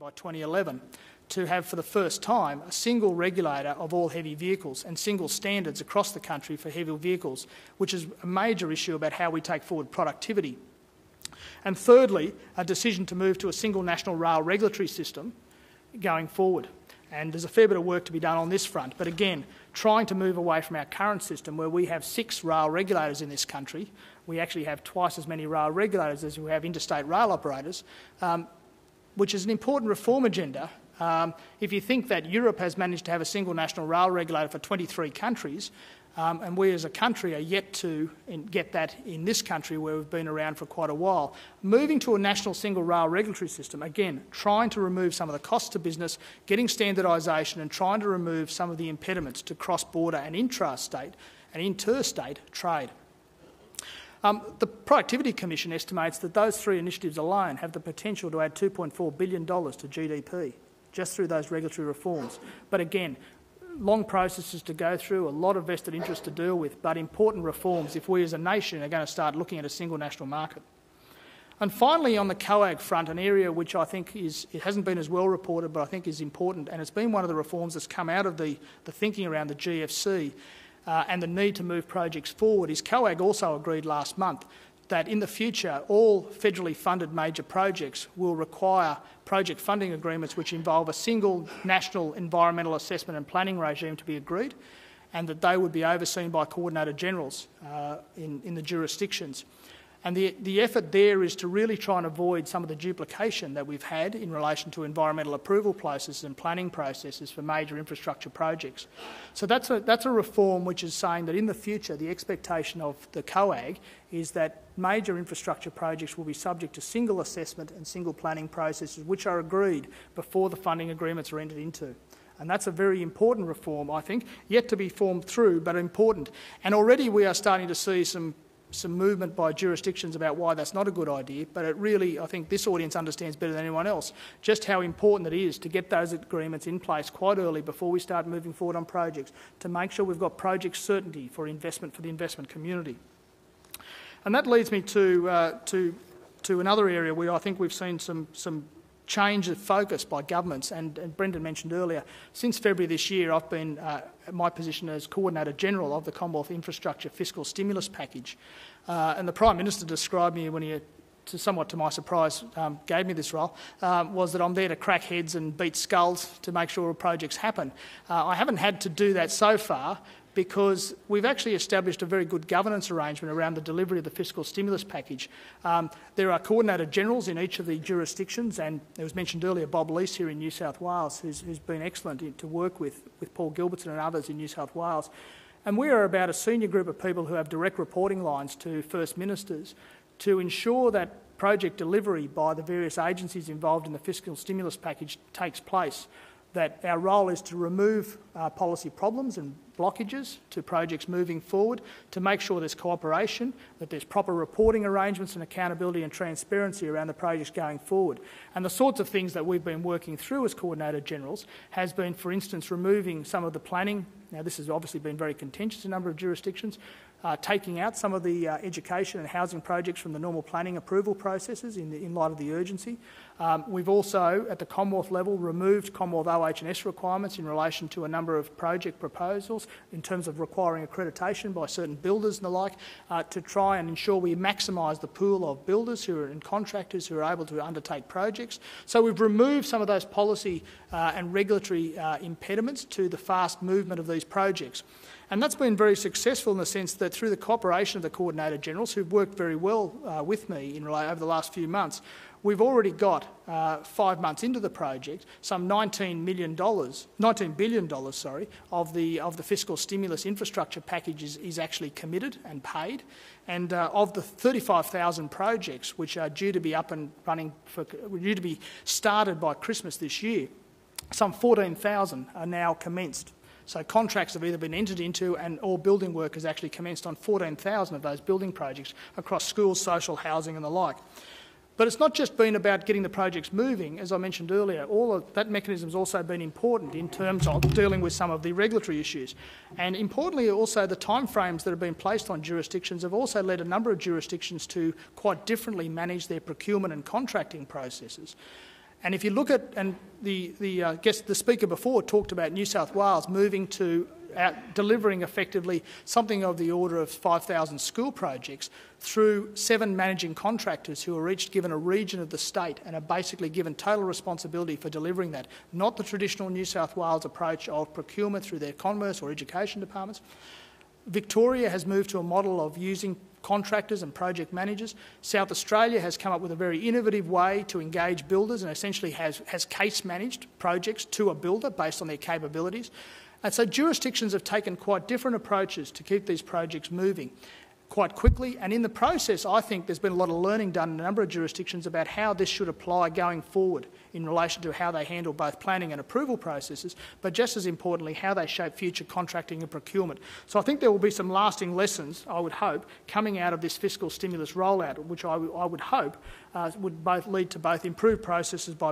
by 2011 to have for the first time a single regulator of all heavy vehicles and single standards across the country for heavy vehicles, which is a major issue about how we take forward productivity. And thirdly, a decision to move to a single national rail regulatory system going forward. And there's a fair bit of work to be done on this front, but again, trying to move away from our current system where we have 6 rail regulators in this country. We actually have twice as many rail regulators as we have interstate rail operators, which is an important reform agenda. If you think that Europe has managed to have a single national rail regulator for 23 countries, and we as a country are yet to get that in this country where we've been around for quite a while. Moving to a national single rail regulatory system, again, trying to remove some of the costs to business, getting standardisation and trying to remove some of the impediments to cross-border and intrastate and interstate trade. The Productivity Commission estimates that those 3 initiatives alone have the potential to add $2.4 billion to GDP just through those regulatory reforms. But again, long processes to go through, a lot of vested interest to deal with, but important reforms if we as a nation are going to start looking at a single national market. And finally, on the COAG front, an area which I think it hasn't been as well reported, but I think is important, and it's been one of the reforms that's come out of the thinking around the GFC and the need to move projects forward, is COAG also agreed last month that in the future all federally funded major projects will require project funding agreements which involve a single national environmental assessment and planning regime to be agreed, and that they would be overseen by Coordinator Generals in the jurisdictions. And the effort there is to really try and avoid some of the duplication that we've had in relation to environmental approval processes and planning processes for major infrastructure projects. So that's a reform which is saying that in the future the expectation of the COAG is that major infrastructure projects will be subject to single assessment and single planning processes which are agreed before the funding agreements are entered into. And that's a very important reform, I think, yet to be formed through, but important. And already we are starting to see some movement by jurisdictions about why that's not a good idea, but it really, I think this audience understands better than anyone else just how important it is to get those agreements in place quite early before we start moving forward on projects, to make sure we've got project certainty for investment for the investment community. And that leads me to another area where I think we've seen some change of focus by governments, and Brendan mentioned earlier, since February this year I've been in my position as Coordinator General of the Commonwealth Infrastructure Fiscal Stimulus Package, and the Prime Minister described me when he, somewhat to my surprise, gave me this role, was that I'm there to crack heads and beat skulls to make sure projects happen. I haven't had to do that so far, because we've actually established a very good governance arrangement around the delivery of the fiscal stimulus package. There are Coordinator Generals in each of the jurisdictions, and it was mentioned earlier Bob Leese here in New South Wales, who's been excellent to work with Paul Gilbertson and others in New South Wales. And we are about a senior group of people who have direct reporting lines to First Ministers to ensure that project delivery by the various agencies involved in the fiscal stimulus package takes place. That our role is to remove policy problems and blockages to projects moving forward, to make sure there's cooperation, that there's proper reporting arrangements and accountability and transparency around the projects going forward. And the sorts of things that we've been working through as Coordinator Generals has been, for instance, removing some of the planning. Now, this has obviously been very contentious in a number of jurisdictions, taking out some of the education and housing projects from the normal planning approval processes in light of the urgency. We've also, at the Commonwealth level, removed Commonwealth OH&S requirements in relation to a number of project proposals in terms of requiring accreditation by certain builders and the like, to try and ensure we maximise the pool of builders and contractors who are able to undertake projects. So we've removed some of those policy and regulatory impediments to the fast movement of these projects. And that's been very successful in the sense that through the cooperation of the Coordinator Generals, who've worked very well with me over the last few months, we've already got 5 months into the project, some $19 billion of the fiscal stimulus infrastructure package is actually committed and paid. And of the 35,000 projects which are due to be up and running, due to be started by Christmas this year, some 14,000 are now commenced. So contracts have either been entered into and all building work has actually commenced on 14,000 of those building projects across schools, social housing and the like. But it's not just been about getting the projects moving. As I mentioned earlier, all of that mechanism has also been important in terms of dealing with some of the regulatory issues. And importantly also, the timeframes that have been placed on jurisdictions have also led a number of jurisdictions to quite differently manage their procurement and contracting processes. And if you look at, and I guess the speaker before talked about New South Wales moving to delivering effectively something of the order of 5,000 school projects through 7 managing contractors who are each given a region of the state and are basically given total responsibility for delivering that, not the traditional New South Wales approach of procurement through their commerce or education departments. Victoria has moved to a model of using contractors and project managers. South Australia has come up with a very innovative way to engage builders and essentially has case managed projects to a builder based on their capabilities. And so jurisdictions have taken quite different approaches to keep these projects moving quite quickly. And in the process, I think there's been a lot of learning done in a number of jurisdictions about how this should apply going forward in relation to how they handle both planning and approval processes, but just as importantly, how they shape future contracting and procurement. So I think there will be some lasting lessons, I would hope, coming out of this fiscal stimulus rollout, which I would hope would both lead to both improved processes by